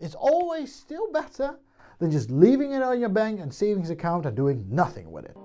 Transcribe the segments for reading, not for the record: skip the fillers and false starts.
It's always still better than just leaving it on your bank and savings account and doing nothing with it.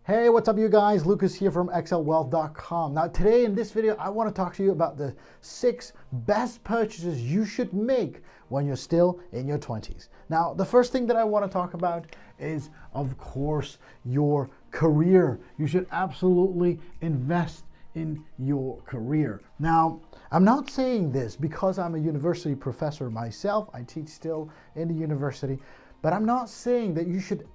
Hey, what's up you guys? Lukas here from excelwealth.com. Now today in this video, I want to talk to you about the 6 best purchases you should make when you're still in your 20s. Now, the first thing that I want to talk about is, of course, your career. You should absolutely invest in your career. Now, I'm not saying this because I'm a university professor myself. I teach still in the university, but I'm not saying that you should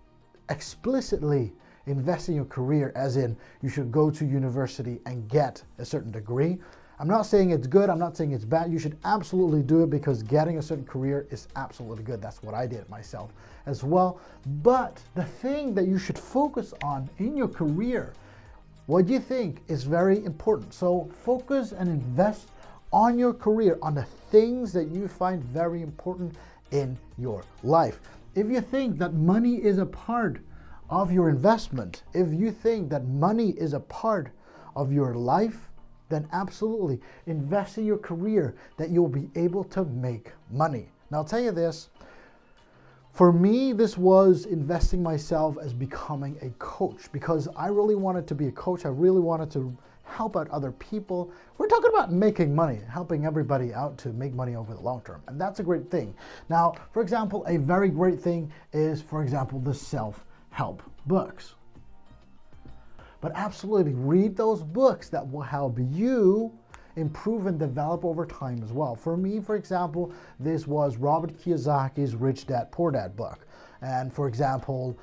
explicitly invest in your career as in you should go to university and get a certain degree. I'm not saying it's good, I'm not saying it's bad. You should absolutely do it because getting a certain career is absolutely good. That's what I did myself as well. But the thing that you should focus on in your career, what you think is very important. So focus and invest on your career, on the things that you find very important in your life. If you think that money is a part of your investment, if you think that money is a part of your life, then absolutely invest in your career that you'll be able to make money. Now I'll tell you this, for me this was investing myself as becoming a coach because I really wanted to be a coach. I really wanted to help out other people. We're talking about making money, helping everybody out to make money over the long term, and that's a great thing. Now, for example, a very great thing is, for example, the self-help books. But absolutely read those books that will help you improve and develop over time as well. For me, for example, this was Robert Kiyosaki's Rich Dad Poor Dad book. And for example,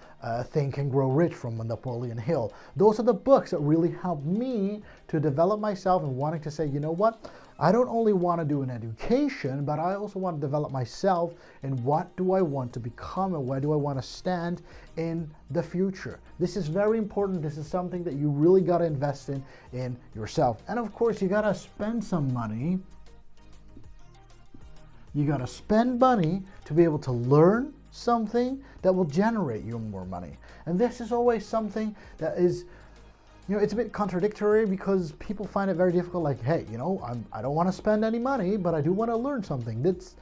Think and Grow Rich from Napoleon Hill. Those are the books that really helped me to develop myself and wanting to say, you know what? I don't only want to do an education, but I also want to develop myself in what do I want to become and where do I want to stand in the future. This is very important. This is something that you really got to invest in yourself. And of course, you got to spend some money. You got to spend money to be able to learn something that will generate you more money. And this is always something that is, you know, it's a bit contradictory because people find it very difficult, like, hey, you know, I don't want to spend any money, but I do want to learn something. That's,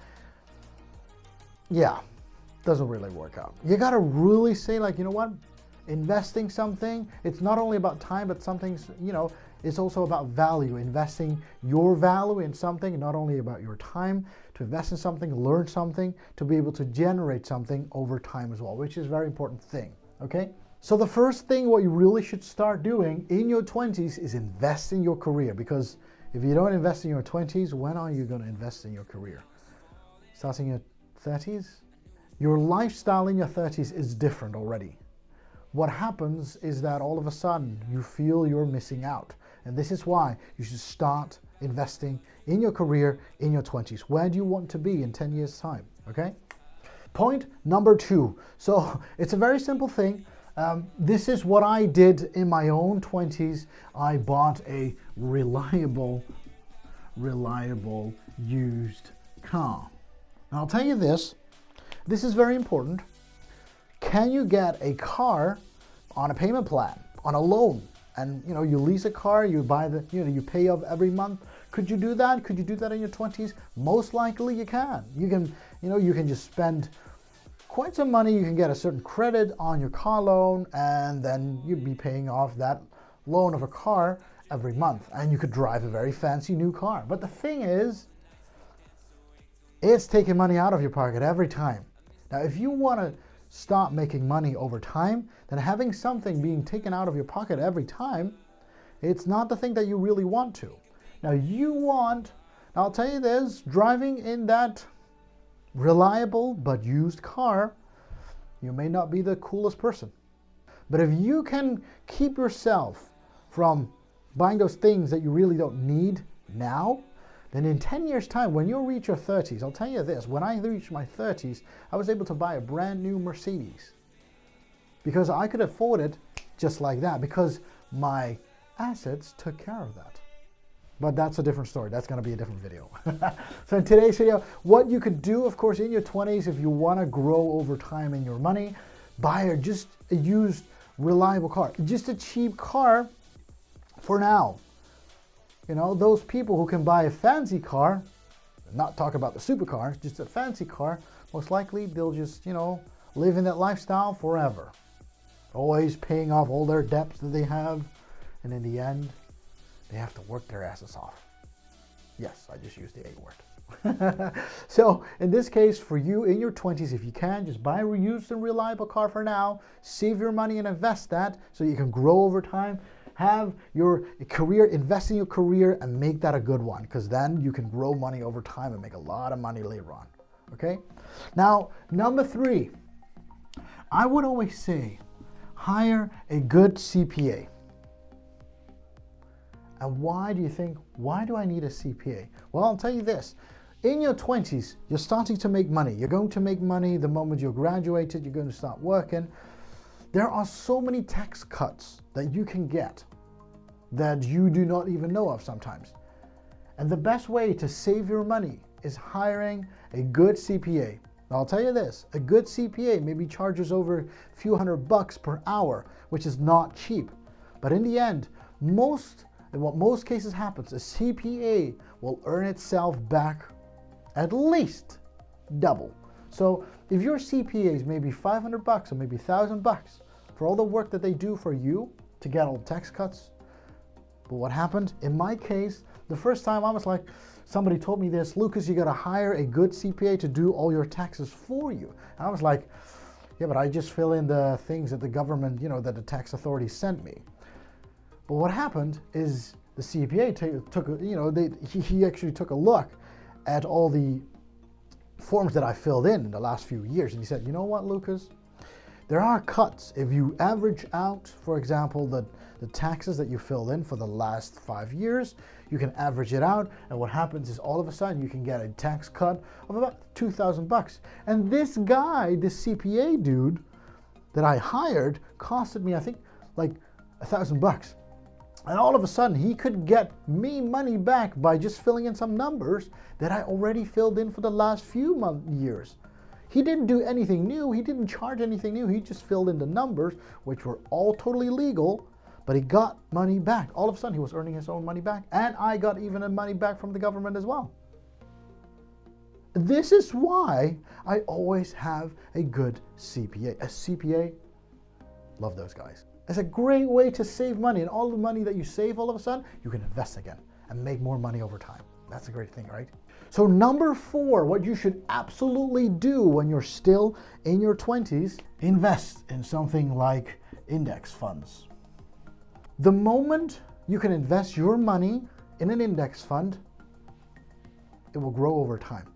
yeah, doesn't really work out. You got to really say, like, you know what, investing something, it's not only about time, but something's, you know, it's also about value. Investing your value in something, not only about your time, to invest in something, learn something, to be able to generate something over time as well, which is a very important thing, okay? So the first thing what you really should start doing in your 20s is invest in your career, because if you don't invest in your 20s, when are you going to invest in your career? Starting in your 30s? Your lifestyle in your 30s is different already. What happens is that all of a sudden you feel you're missing out. And this is why you should start investing in your career in your 20s. Where do you want to be in 10 years' time? Okay? Point number 2. So it's a very simple thing. This is what I did in my own 20s. I bought a reliable used car. Now I'll tell you this is very important. Can you get a car on a payment plan, on a loan? And you know, you lease a car, you buy the, you know, you pay off every month. Could you do that? Could you do that in your 20s? Most likely you can. You can, you know, you can just spend quite some money. You can get a certain credit on your car loan, and then you'd be paying off that loan of a car every month. And you could drive a very fancy new car. But the thing is, it's taking money out of your pocket every time. Now, if you want to start making money over time, then having something being taken out of your pocket every time, it's not the thing that you really want to. Now you want, I'll tell you this, driving in that reliable but used car, you may not be the coolest person. But if you can keep yourself from buying those things that you really don't need now, then in 10 years' time, when you reach your 30s, I'll tell you this, when I reached my 30s, I was able to buy a brand new Mercedes because I could afford it just like that because my assets took care of that. But that's a different story. That's going to be a different video. So in today's video, what you could do, of course, in your 20s, if you want to grow over time in your money, buy just a used reliable car, just a cheap car for now. You know, those people who can buy a fancy car, not talk about the supercars, just a fancy car, most likely they'll just, you know, live in that lifestyle forever. Always paying off all their debts that they have, and in the end, they have to work their asses off. Yes, I just used the A word. So in this case, for you in your 20s, if you can, just buy a reused and reliable car for now, save your money and invest that so you can grow over time. Have your career, invest in your career and make that a good one, because then you can grow money over time and make a lot of money later on. Okay? Now, number 3, I would always say hire a good CPA. And why do I need a CPA? Well, I'll tell you this. In your 20s, you're starting to make money. You're going to make money the moment you're graduated. You're going to start working. There are so many tax cuts that you can get that you do not even know of sometimes. And the best way to save your money is hiring a good CPA. Now, I'll tell you this, a good CPA maybe charges over a few $100 per hour, which is not cheap. But in the end, what most cases happens, a CPA will earn itself back at least double. So if your CPA is maybe $500 or maybe $1,000 for all the work that they do for you to get all the tax cuts, but what happened in my case, the first time I was like, somebody told me this, Lucas, you got to hire a good CPA to do all your taxes for you. And I was like, yeah, but I just fill in the things that the government, you know, that the tax authorities sent me. But what happened is the CPA he actually took a look at all the forms that I filled in the last few years, and he said, you know what, Lucas, there are cuts. If you average out, for example, the taxes that you filled in for the last 5 years, you can average it out, and what happens is all of a sudden you can get a tax cut of about $2,000. And this guy, this CPA dude that I hired, costed me, I think, like $1,000. And all of a sudden he could get me money back by just filling in some numbers that I already filled in for the last few years. He didn't do anything new. He didn't charge anything new. He just filled in the numbers, which were all totally legal, but he got money back. All of a sudden he was earning his own money back, and I got even the money back from the government as well. This is why I always have a good CPA. A CPA, love those guys. It's a great way to save money, and all the money that you save, all of a sudden, you can invest again and make more money over time. That's a great thing, right? So number 4, what you should absolutely do when you're still in your 20s, invest in something like index funds. The moment you can invest your money in an index fund, it will grow over time.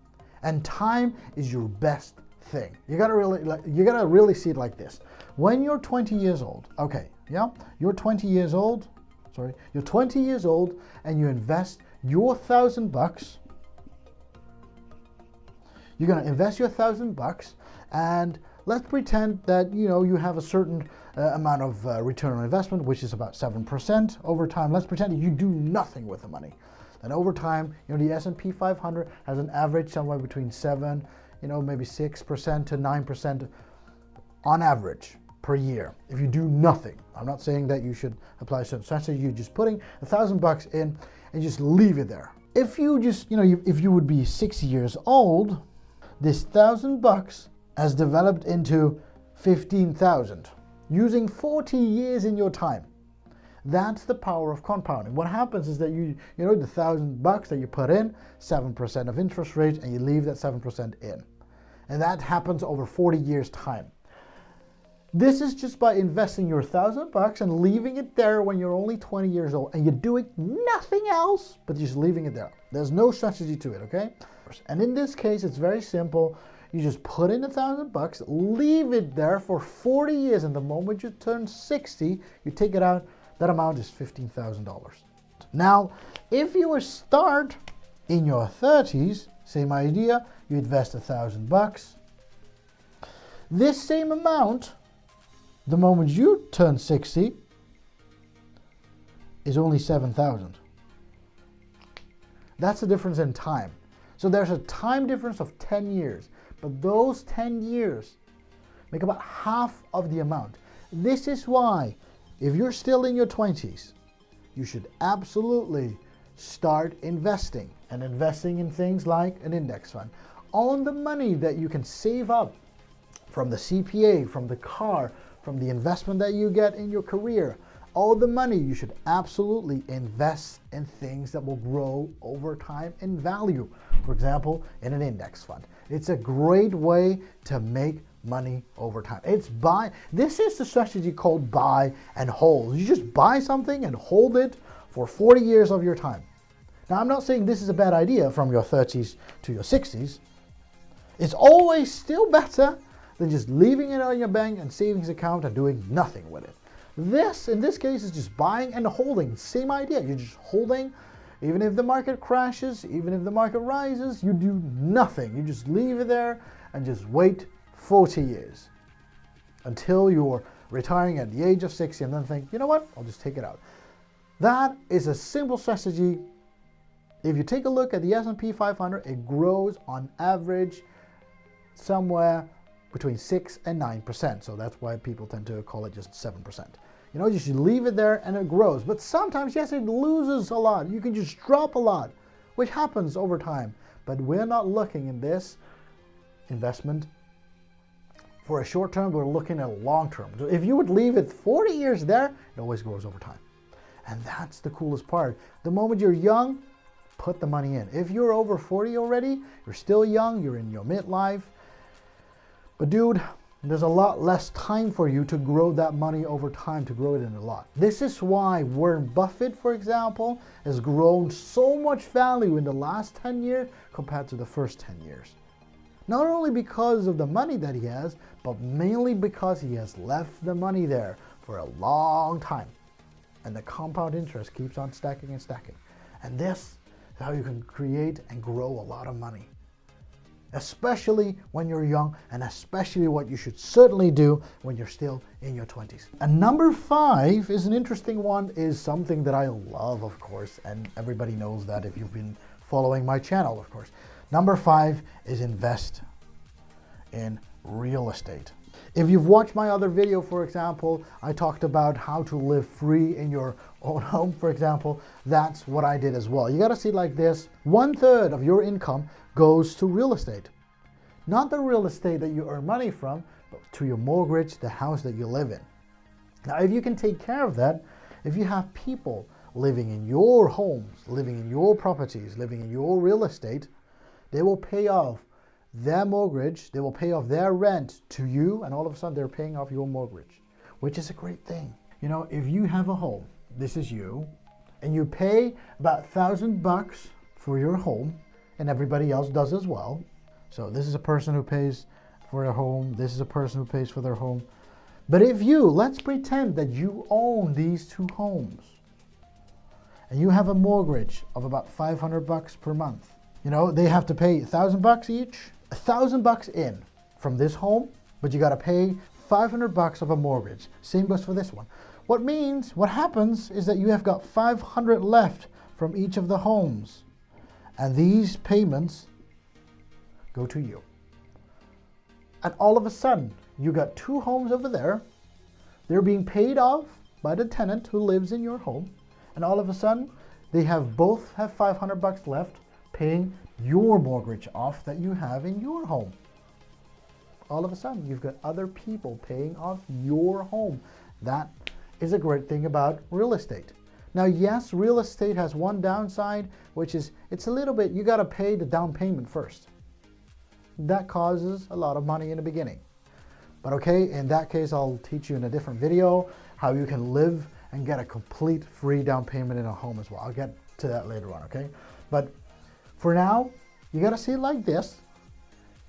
And time is your best thing. You gotta really see it like this. When you're 20 years old, okay, yeah, you're 20 years old and you invest your $1,000. You're gonna invest your $1,000, and let's pretend that you have a certain amount of return on investment, which is about 7% over time. Let's pretend that you do nothing with the money. Then over time, the S&P 500 has an average somewhere between 7, maybe 6% to 9% on average per year. If you do nothing, I'm not saying that you should apply certain strategy. You're just putting $1,000 in and just leave it there. If you just, if you would be 60 years old, this $1,000 has developed into 15,000 using 40 years in your time. That's the power of compounding. What happens is that the $1,000 that you put in, 7% of interest rate, and you leave that 7% in. And that happens over 40 years time. This is just by investing your $1,000 and leaving it there when you're only 20 years old, and you're doing nothing else but just leaving it there. There's no strategy to it, okay? And in this case, it's very simple. You just put in $1,000, leave it there for 40 years, and the moment you turn 60, you take it out. That amount is $15,000. Now, if you start in your 30s, same idea, you invest $1,000. This same amount, the moment you turn 60, is only $7,000. That's the difference in time. So there's a time difference of 10 years, but those 10 years make about half of the amount. This is why, if you're still in your 20s, you should absolutely start investing, and investing in things like an index fund. All the money that you can save up from the CPA, from the car, from the investment that you get in your career, all the money you should absolutely invest in things that will grow over time in value. For example, in an index fund. It's a great way to make money over time. This is the strategy called buy and hold. You just buy something and hold it for 40 years of your time. Now, I'm not saying this is a bad idea from your 30s to your 60s. It's always still better than just leaving it on your bank and savings account and doing nothing with it. This, in this case, is just buying and holding. Same idea. You're just holding. Even if the market crashes, even if the market rises, you do nothing. You just leave it there and just wait 40 years until you're retiring at the age of 60 and then think, you know what, I'll just take it out. That is a simple strategy. If you take a look at the S&P 500, it grows on average somewhere between 6 and 9%. So that's why people tend to call it just 7%. You know, you should leave it there and it grows. But sometimes, yes, it loses a lot. You can just drop a lot, which happens over time. But we're not looking in this investment for a short term, we're looking at a long term. So if you would leave it 40 years there, it always grows over time. And that's the coolest part. The moment you're young, put the money in. If you're over 40 already, you're still young, you're in your midlife. But dude, there's a lot less time for you to grow that money over time, to grow it in a lot. This is why Warren Buffett, for example, has grown so much value in the last 10 years compared to the first 10 years. Not only because of the money that he has, but mainly because he has left the money there for a long time. And the compound interest keeps on stacking and stacking. And this is how you can create and grow a lot of money. Especially when you're young, and especially what you should certainly do when you're still in your 20s. And number 5 is an interesting one, is something that I love, of course, and everybody knows that if you've been following my channel, of course. Number 5 is invest in real estate. If you've watched my other video, for example, I talked about how to live free in your own home, for example. That's what I did as well. You got to see it like this. 1/3 of your income goes to real estate. Not the real estate that you earn money from, but to your mortgage, the house that you live in. Now, if you can take care of that, if you have people living in your homes, living in your properties, living in your real estate, they will pay off their mortgage, they will pay off their rent to you, and all of a sudden they're paying off your mortgage, which is a great thing. You know, if you have a home, this is you, and you pay about $1,000 for your home, and everybody else does as well. So this is a person who pays for their home, this is a person who pays for their home. But if you, let's pretend that you own these 2 homes, and you have a mortgage of about $500 per month. You know, they have to pay $1,000 each, $1,000 in from this home, but you got to pay $500 of a mortgage. Same goes for this one. What happens is that you have got $500 left from each of the homes, and these payments go to you. And all of a sudden, you got 2 homes over there. They're being paid off by the tenant who lives in your home, and all of a sudden, they both have $500 left, paying your mortgage off that you have in your home. All of a sudden, you've got other people paying off your home. That is a great thing about real estate. Now, yes, real estate has one downside, which is it's a little bit, you got to pay the down payment first. That causes a lot of money in the beginning. But okay, in that case, I'll teach you in a different video how you can live and get a complete free down payment in a home as well. I'll get to that later on, okay? But for now, you got to see it like this.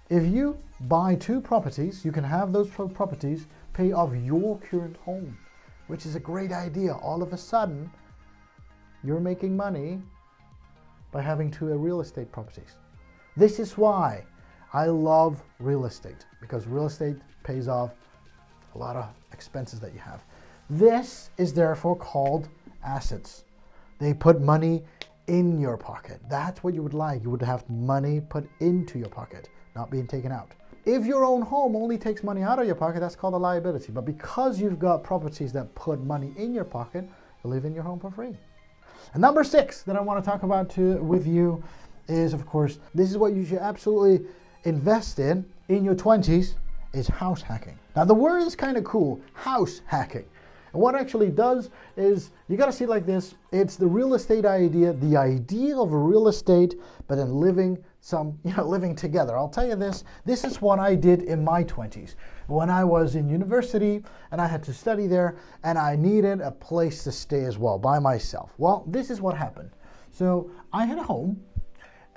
If you buy 2 properties, you can have those properties pay off your current home, which is a great idea. All of a sudden, you're making money by having 2 real estate properties. This is why I love real estate, because real estate pays off a lot of expenses that you have. This is therefore called assets. They put money in your pocket. That's what you would like. You would have money put into your pocket, not being taken out. If your own home only takes money out of your pocket, that's called a liability. But because you've got properties that put money in your pocket, you live in your home for free. And number 6 that I want to talk about with you is, of course, this is what you should absolutely invest in your 20s, is house hacking. Now the word is kind of cool, house hacking. And what it actually does is, you got to see it like this. It's the real estate idea, the idea of a real estate, but then living together. I'll tell you this is what I did in my 20s. When I was in university and I had to study there and I needed a place to stay as well by myself. Well, this is what happened. So I had a home,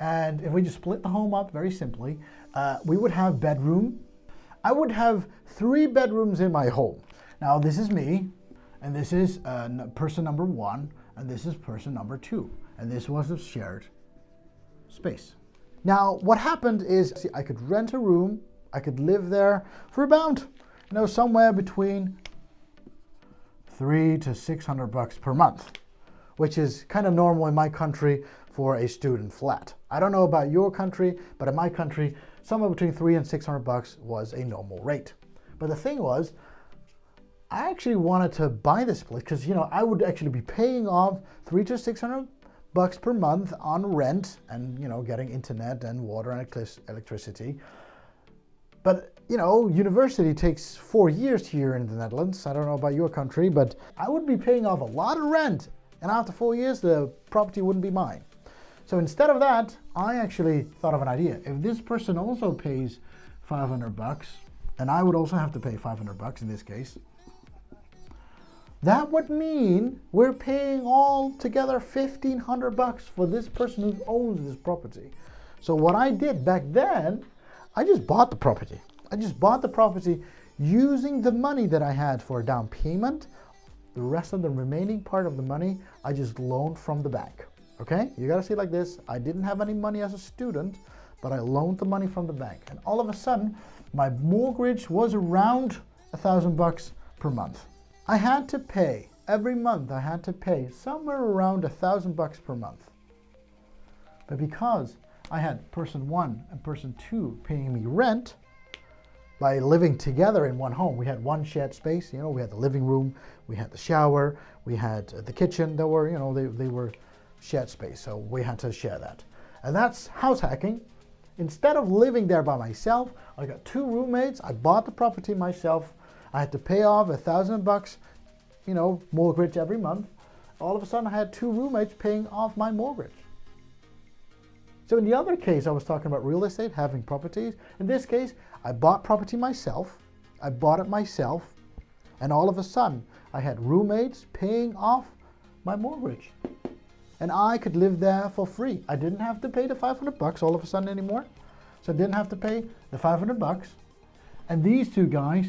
and if we just split the home up very simply, we would have bedroom. I would have 3 bedrooms in my home. Now this is me, and this is person number 1, and this is person number 2, and this was a shared space. Now what happened is, I could rent a room, I could live there for about, somewhere between $300 to $600 per month, which is kind of normal in my country for a student flat. I don't know about your country, but in my country, somewhere between $300 and $600 was a normal rate. But the thing was, I actually wanted to buy this place because, I would actually be paying off $300 to $600 per month on rent and, getting internet and water and electricity. But, university takes 4 years here in the Netherlands. I don't know about your country, but I would be paying off a lot of rent. And after 4 years, the property wouldn't be mine. So instead of that, I actually thought of an idea. If this person also pays $500, and I would also have to pay $500 in this case, that would mean we're paying all together $1,500 for this person who owns this property. So what I did back then, I just bought the property. I just bought the property using the money that I had for a down payment. The rest of the remaining part of the money, I just loaned from the bank. Okay, you gotta see it like this. I didn't have any money as a student, but I loaned the money from the bank. And all of a sudden, my mortgage was around $1,000 per month. I had to pay, every month I had to pay somewhere around $1,000 per month. But because I had person 1 and person 2 paying me rent, by living together in one home, we had one shared space. We had the living room, we had the shower, we had the kitchen. They were shared space, so we had to share that. And that's house hacking. Instead of living there by myself, I got 2 roommates. I bought the property myself. I had to pay off $1,000, mortgage every month. All of a sudden, I had 2 roommates paying off my mortgage. So in the other case, I was talking about real estate, having properties. In this case, I bought property myself. I bought it myself. And all of a sudden, I had roommates paying off my mortgage. And I could live there for free. I didn't have to pay the $500 all of a sudden anymore. So I didn't have to pay the $500. And these 2 guys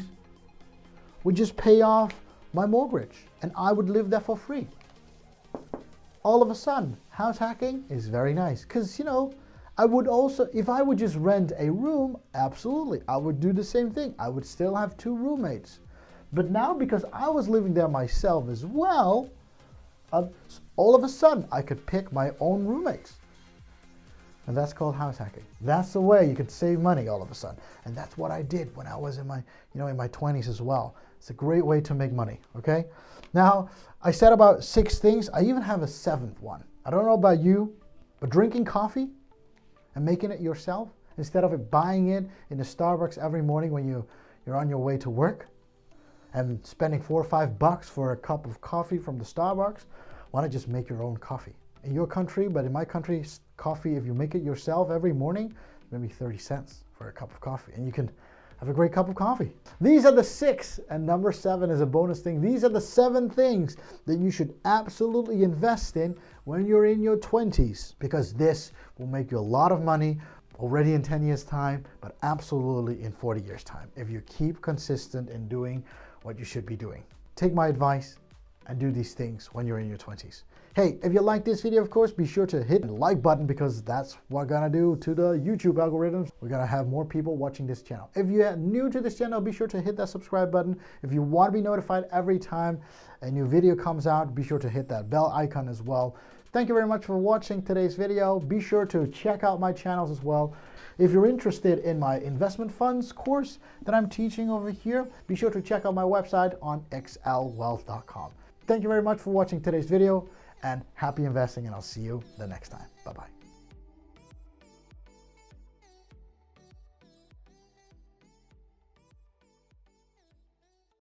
would just pay off my mortgage. And I would live there for free. All of a sudden, house hacking is very nice. Because, I would also, if I would just rent a room, absolutely, I would do the same thing. I would still have 2 roommates. But now, because I was living there myself as well, all of a sudden, I could pick my own roommates. And that's called house hacking. That's the way you can save money all of a sudden. And that's what I did when I was in my 20s as well. It's a great way to make money, okay? Now, I said about 6 things. I even have a 7th one. I don't know about you, but drinking coffee and making it yourself instead of buying it in the Starbucks every morning when you're on your way to work and spending $4 or $5 for a cup of coffee from the Starbucks, why not just make your own coffee? In your country, but in my country, coffee, if you make it yourself every morning, maybe 30 cents for a cup of coffee, and you can have a great cup of coffee. These are the 6, and number 7 is a bonus thing. These are the 7 things that you should absolutely invest in when you're in your 20s, because this will make you a lot of money already in 10 years' time, but absolutely in 40 years' time, if you keep consistent in doing what you should be doing. Take my advice and do these things when you're in your 20s. Hey, if you like this video, of course, be sure to hit the like button, because that's what we're gonna do to the YouTube algorithms. We're gonna have more people watching this channel. If you're new to this channel, be sure to hit that subscribe button. If you want to be notified every time a new video comes out, be sure to hit that bell icon as well. Thank you very much for watching today's video. Be sure to check out my channels as well. If you're interested in my investment funds course that I'm teaching over here, be sure to check out my website on xlwealth.com. Thank you very much for watching today's video, and happy investing, and I'll see you the next time. Bye-bye.